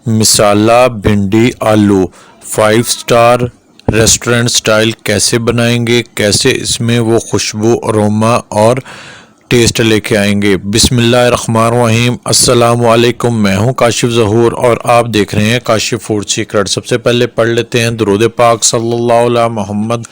मिसाला भिंडी आलू 5 star restaurant style कैसे बनाएंगे, कैसे इसमें वो खुशबू अरोमा और टेस्ट लेके आएंगे। बिस्मिल्लाहिर्रहमानिर्रहीम। अस्सलाम वालेकुम। मैं हूं काशिफ ज़हूर और आप देख रहे हैं काशिफ फूड सीक्रेट। सबसे पहले पढ़ लेते हैं दुरूद पाक सल्लल्लाहु अलैहि मोहम्मद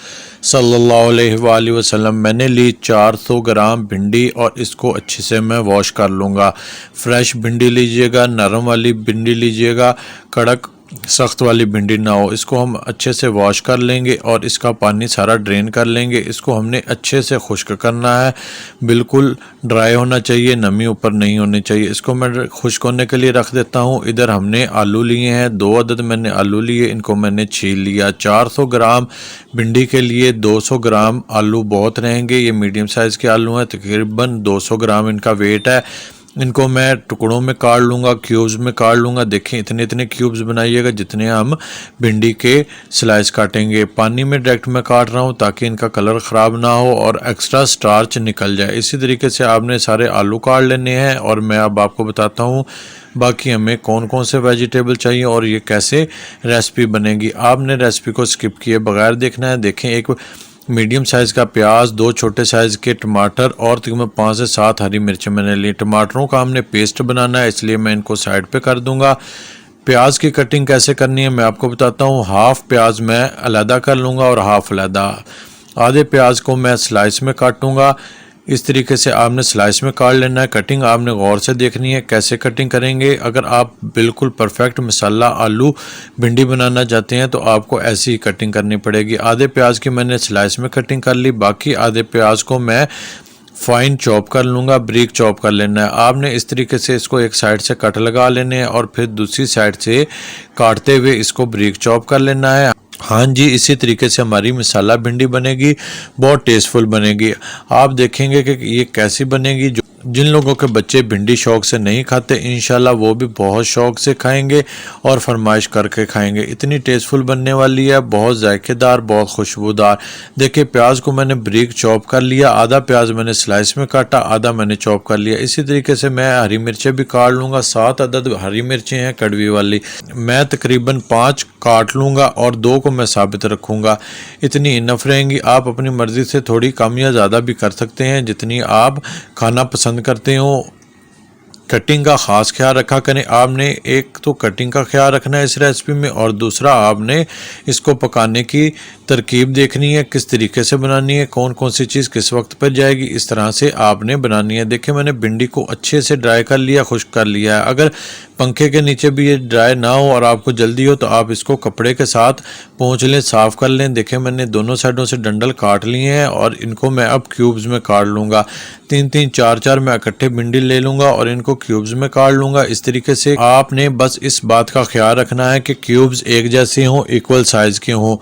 सल्लल्लाहु अलैहि वसल्लम। मैंने ली 400 ग्राम भिंडी और इसको अच्छे से मैं वॉश कर लूँगा। फ्रेश भिंडी लीजिएगा, नरम वाली भिंडी लीजिएगा, कड़क सख्त वाली भिंडी ना हो। इसको हम अच्छे से वॉश कर लेंगे और इसका पानी सारा ड्रेन कर लेंगे। इसको हमने अच्छे से खुश्क करना है, बिल्कुल ड्राई होना चाहिए, नमी ऊपर नहीं होनी चाहिए। इसको मैं खुश्क होने के लिए रख देता हूँ। इधर हमने आलू लिए हैं, 2 अदद मैंने आलू लिए, इनको मैंने छील लिया। 400 ग्राम भिंडी के लिए 200 ग्राम आलू बहुत रहेंगे। ये मीडियम साइज़ के आलू हैं, तकरीबन 200 ग्राम इनका वेट है। इनको मैं टुकड़ों में काट लूँगा, क्यूब्स में काट लूँगा। देखें इतने इतने क्यूब्स बनाइएगा जितने हम भिंडी के स्लाइस काटेंगे। पानी में डायरेक्ट मैं काट रहा हूँ ताकि इनका कलर ख़राब ना हो और एक्स्ट्रा स्टार्च निकल जाए। इसी तरीके से आपने सारे आलू काट लेने हैं और मैं अब आपको बताता हूँ बाकी हमें कौन कौन से वेजिटेबल चाहिए और ये कैसे रेसिपी बनेगी। आपने रेसिपी को स्किप किए बगैर देखना है। देखें एक मीडियम साइज़ का प्याज, 2 छोटे साइज़ के टमाटर और तकरीबन 5 से 7 हरी मिर्चें मैंने ली। टमाटरों का हमने पेस्ट बनाना है, इसलिए मैं इनको साइड पे कर दूंगा। प्याज की कटिंग कैसे करनी है मैं आपको बताता हूँ। हाफ़ प्याज मैं अलहदा कर लूँगा और हाफ़ अलहदा। आधे प्याज को मैं स्लाइस में काटूँगा। इस तरीके से आपने स्लाइस में काट लेना है। कटिंग आपने गौर से देखनी है कैसे कटिंग करेंगे। अगर आप बिल्कुल परफेक्ट मसाला आलू भिंडी बनाना चाहते हैं तो आपको ऐसी ही कटिंग करनी पड़ेगी। आधे प्याज की मैंने स्लाइस में कटिंग कर ली, बाकी आधे प्याज को मैं फाइन चॉप कर लूँगा, ब्रीक चॉप कर लेना है। आपने इस तरीके से इसको एक साइड से कट लगा लेने हैं और फिर दूसरी साइड से काटते हुए इसको ब्रीक चॉप कर लेना है। हाँ जी, इसी तरीके से हमारी मसाला भिंडी बनेगी, बहुत टेस्टफुल बनेगी। आप देखेंगे कि ये कैसी बनेगी। जो जिन लोगों के बच्चे भिंडी शौक से नहीं खाते, इंशाल्लाह वो भी बहुत शौक से खाएंगे और फरमाइश करके खाएंगे। इतनी टेस्टफुल बनने वाली है, बहुत जायकेदार, बहुत खुशबूदार। देखिए प्याज को मैंने ब्रीक चॉप कर लिया, आधा प्याज मैंने स्लाइस में काटा, आधा मैंने चॉप कर लिया। इसी तरीके से मैं हरी मिर्चें भी काट लूँगा। 7 अदद हरी मिर्चें हैं कड़वी वाली, मैं तकरीबन 5 काट लूँगा और 2 को मैं साबित रखूँगा। इतनी इनफ रहेंगी। आप अपनी मर्ज़ी से थोड़ी कम या ज़्यादा भी कर सकते हैं जितनी आप खाना पसंद करते हो। कटिंग का ख़ास ख्याल रखा करें। आपने एक तो कटिंग का ख्याल रखना है इस रेसिपी में और दूसरा आपने इसको पकाने की तरकीब देखनी है, किस तरीके से बनानी है, कौन कौन सी चीज़ किस वक्त पर जाएगी, इस तरह से आपने बनानी है। देखिए मैंने भिंडी को अच्छे से ड्राई कर लिया, खुश्क कर लिया है। अगर पंखे के नीचे भी ये ड्राई ना हो और आपको जल्दी हो तो आप इसको कपड़े के साथ पोंछ लें, साफ़ कर लें। देखिए मैंने दोनों साइडों से डंडल काट लिए हैं और इनको मैं अब क्यूब्स में काट लूँगा। 3-3, 4-4 मैं इकट्ठे भिंडी ले लूँगा और इनको क्यूब्स में काट लूँगा। इस तरीके से आपने बस इस बात का ख्याल रखना है कि क्यूब्स एक जैसे हों, इक्वल साइज़ के हों,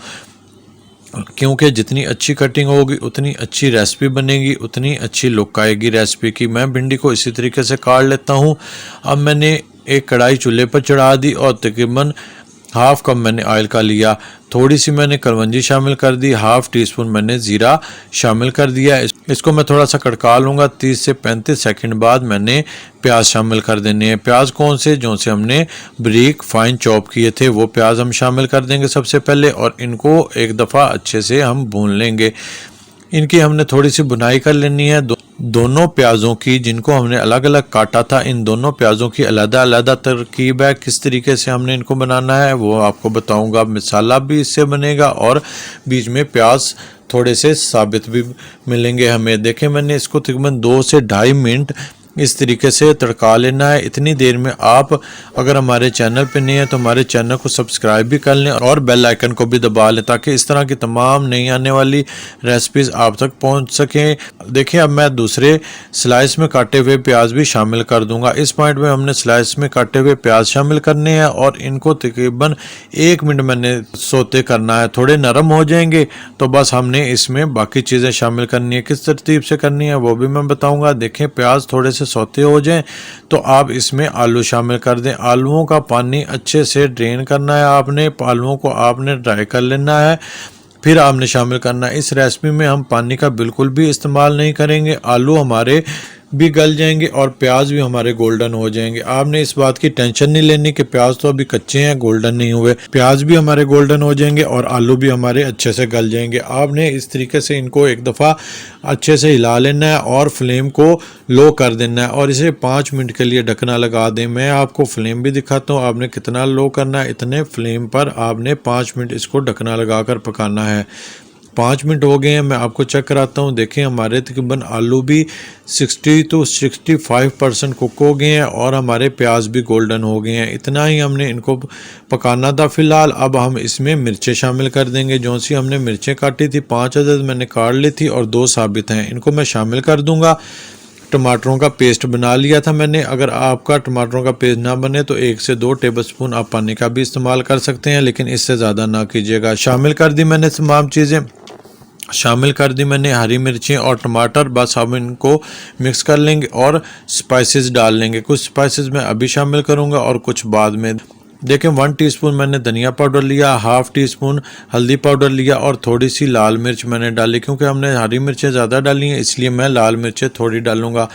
क्योंकि जितनी अच्छी कटिंग होगी उतनी अच्छी रेसिपी बनेगी, उतनी अच्छी लुक आएगी रेसिपी की। मैं भिंडी को इसी तरीके से काट लेता हूँ। अब मैंने एक कढ़ाई चूल्हे पर चढ़ा दी और तकरीबन हाफ़ कप मैंने ऑयल का लिया। थोड़ी सी मैंने कलवंजी शामिल कर दी, हाफ़ टी स्पून मैंने ज़ीरा शामिल कर दिया। इसको मैं थोड़ा सा कड़का लूँगा। 30 से 35 सेकंड बाद मैंने प्याज शामिल कर देने हैं। प्याज कौन से, जो से हमने ब्रीक फाइन चॉप किए थे वो प्याज हम शामिल कर देंगे सबसे पहले और इनको एक दफ़ा अच्छे से हम भून लेंगे। इनकी हमने थोड़ी सी बुनाई कर लेनी है। दोनों प्याज़ों की जिनको हमने अलग अलग काटा था, इन दोनों प्याज़ों की अलग अलग तरकीब है। किस तरीके से हमने इनको बनाना है वो आपको बताऊंगा। मसाला भी इससे बनेगा और बीच में प्याज थोड़े से साबित भी मिलेंगे हमें। देखें मैंने इसको तकरीबन 2 से 2.5 मिनट इस तरीके से तड़का लेना है। इतनी देर में आप अगर हमारे चैनल पे नहीं है तो हमारे चैनल को सब्सक्राइब भी कर लें और बेल आइकन को भी दबा लें ताकि इस तरह की तमाम नई आने वाली रेसिपीज़ आप तक पहुंच सकें। देखिए अब मैं दूसरे स्लाइस में काटे हुए प्याज भी शामिल कर दूंगा। इस पॉइंट में हमने स्लाइस में काटे हुए प्याज शामिल करने हैं और इनको तकरीबन 1 मिनट मैंने सोते करना है। थोड़े नरम हो जाएंगे तो बस हमने इसमें बाकी चीज़ें शामिल करनी है। किस तरतीब से करनी है वो भी मैं बताऊँगा। देखें प्याज थोड़े से सौते हो जाएं तो आप इसमें आलू शामिल कर दें। आलूओं का पानी अच्छे से ड्रेन करना है आपने, आलूओं को आपने ड्राई कर लेना है, फिर आपने शामिल करना है। इस रेसिपी में हम पानी का बिल्कुल भी इस्तेमाल नहीं करेंगे। आलू हमारे भी गल जाएंगे और प्याज भी हमारे गोल्डन हो जाएंगे। आपने इस बात की टेंशन नहीं लेनी कि प्याज तो अभी कच्चे हैं, गोल्डन नहीं हुए। प्याज भी हमारे गोल्डन हो जाएंगे और आलू भी हमारे अच्छे से गल जाएंगे। आपने इस तरीके से इनको एक दफ़ा अच्छे से हिला लेना है और फ्लेम को लो कर देना है और इसे 5 मिनट के लिए ढकना लगा दें। मैं आपको फ्लेम भी दिखाता हूँ आपने कितना लो करना है। इतने फ्लेम पर आपने 5 मिनट इसको ढकना लगा कर पकाना है। 5 मिनट हो गए हैं, मैं आपको चेक कराता हूँ। देखें हमारे तकरीबन आलू भी 60 to 65% कुक हो गए हैं और हमारे प्याज भी गोल्डन हो गए हैं। इतना ही हमने इनको पकाना था फ़िलहाल। अब हम इसमें मिर्चें शामिल कर देंगे। जो सी हमने मिर्चें काटी थी 5 अदद मैंने काट ली थी और 2 साबित हैं, इनको मैं शामिल कर दूँगा। टमाटरों का पेस्ट बना लिया था मैंने। अगर आपका टमाटरों का पेस्ट ना बने तो 1 से 2 टेबलस्पून आप पानी का भी इस्तेमाल कर सकते हैं, लेकिन इससे ज़्यादा ना कीजिएगा। शामिल कर दी मैंने तमाम चीज़ें, शामिल कर दी मैंने हरी मिर्चें और टमाटर। बस हम इनको मिक्स कर लेंगे और स्पाइसेस डाल लेंगे। कुछ स्पाइसेस मैं अभी शामिल करूंगा और कुछ बाद में। देखें 1 टीस्पून मैंने धनिया पाउडर लिया, हाफ़ टी स्पून हल्दी पाउडर लिया और थोड़ी सी लाल मिर्च मैंने डाली। क्योंकि हमने हरी मिर्चें ज़्यादा डाली हैं इसलिए मैं लाल मिर्चें थोड़ी डालूंगा।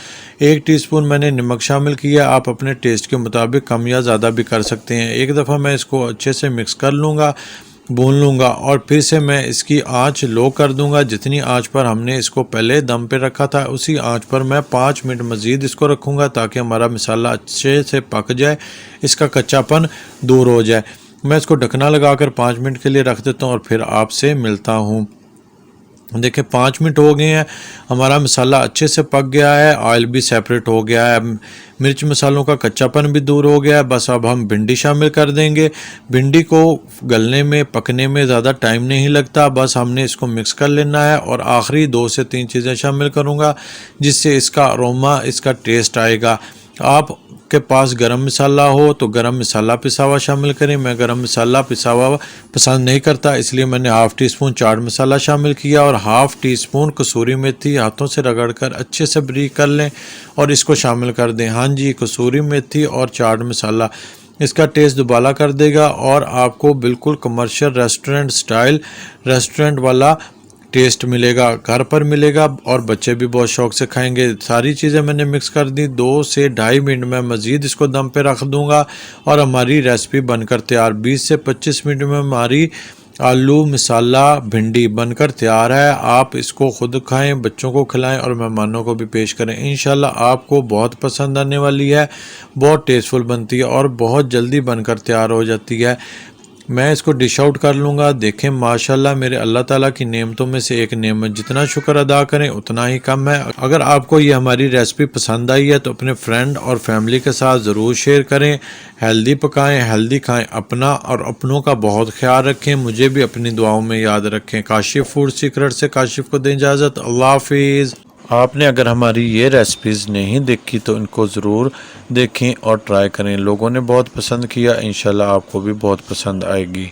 1 टीस्पून मैंने नमक शामिल किया। आप अपने टेस्ट के मुताबिक कम या ज़्यादा भी कर सकते हैं। एक दफ़ा मैं इसको अच्छे से मिक्स कर लूँगा, भून लूँगा और फिर से मैं इसकी आंच लो कर दूंगा। जितनी आंच पर हमने इसको पहले दम पे रखा था उसी आंच पर मैं 5 मिनट मज़ीद इसको रखूँगा ताकि हमारा मसाला अच्छे से पक जाए, इसका कच्चापन दूर हो जाए। मैं इसको ढकना लगाकर 5 मिनट के लिए रख देता हूँ और फिर आपसे मिलता हूँ। देखिए 5 मिनट हो गए हैं, हमारा मसाला अच्छे से पक गया है, ऑयल भी सेपरेट हो गया है, मिर्च मसालों का कच्चापन भी दूर हो गया है। बस अब हम भिंडी शामिल कर देंगे। भिंडी को गलने में पकने में ज़्यादा टाइम नहीं लगता, बस हमने इसको मिक्स कर लेना है और आखिरी 2 से 3 चीज़ें शामिल करूँगा जिससे इसका अरोमा, इसका टेस्ट आएगा। आप के पास गरम मसाला हो तो गरम मसाला पिसा हुआ शामिल करें। मैं गरम मसाला पिसा हुआ पसंद नहीं करता इसलिए मैंने half tea spoon chaat masala शामिल किया और हाफ़ टी स्पून कसूरी मेथी हाथों से रगड़कर अच्छे से बारीक कर लें और इसको शामिल कर दें। हाँ जी, कसूरी मेथी और चाट मसाला इसका टेस्ट दुबाला कर देगा और आपको बिल्कुल कमर्शियल रेस्टोरेंट स्टाइल, रेस्टोरेंट वाला टेस्ट मिलेगा, घर पर मिलेगा और बच्चे भी बहुत शौक से खाएंगे। सारी चीज़ें मैंने मिक्स कर दी। 2 से ढाई मिनट में मज़ीद इसको दम पे रख दूंगा और हमारी रेसिपी बनकर तैयार। 20 से 25 मिनट में हमारी आलू मसाला भिंडी बनकर तैयार है। आप इसको खुद खाएं, बच्चों को खिलाएं और मेहमानों को भी पेश करें। इंशाल्लाह आपको बहुत पसंद आने वाली है। बहुत टेस्टफुल बनती है और बहुत जल्दी बनकर तैयार हो जाती है। मैं इसको डिश आउट कर लूँगा। देखें माशाल्लाह मेरे अल्लाह ताला की नेमतों में से एक नेमत, जितना शुक्र अदा करें उतना ही कम है। अगर आपको ये हमारी रेसिपी पसंद आई है तो अपने फ्रेंड और फैमिली के साथ ज़रूर शेयर करें। हेल्दी पकाएं, हेल्दी खाएं, अपना और अपनों का बहुत ख्याल रखें। मुझे भी अपनी दुआओं में याद रखें। काशिफ फूड सीक्रेट से काशिफ को दें इजाज़त। अल्लाह हाफिज़। आपने अगर हमारी ये रेसिपीज़ नहीं देखी तो इनको ज़रूर देखें और ट्राई करें। लोगों ने बहुत पसंद किया, इंशाल्लाह आपको भी बहुत पसंद आएगी।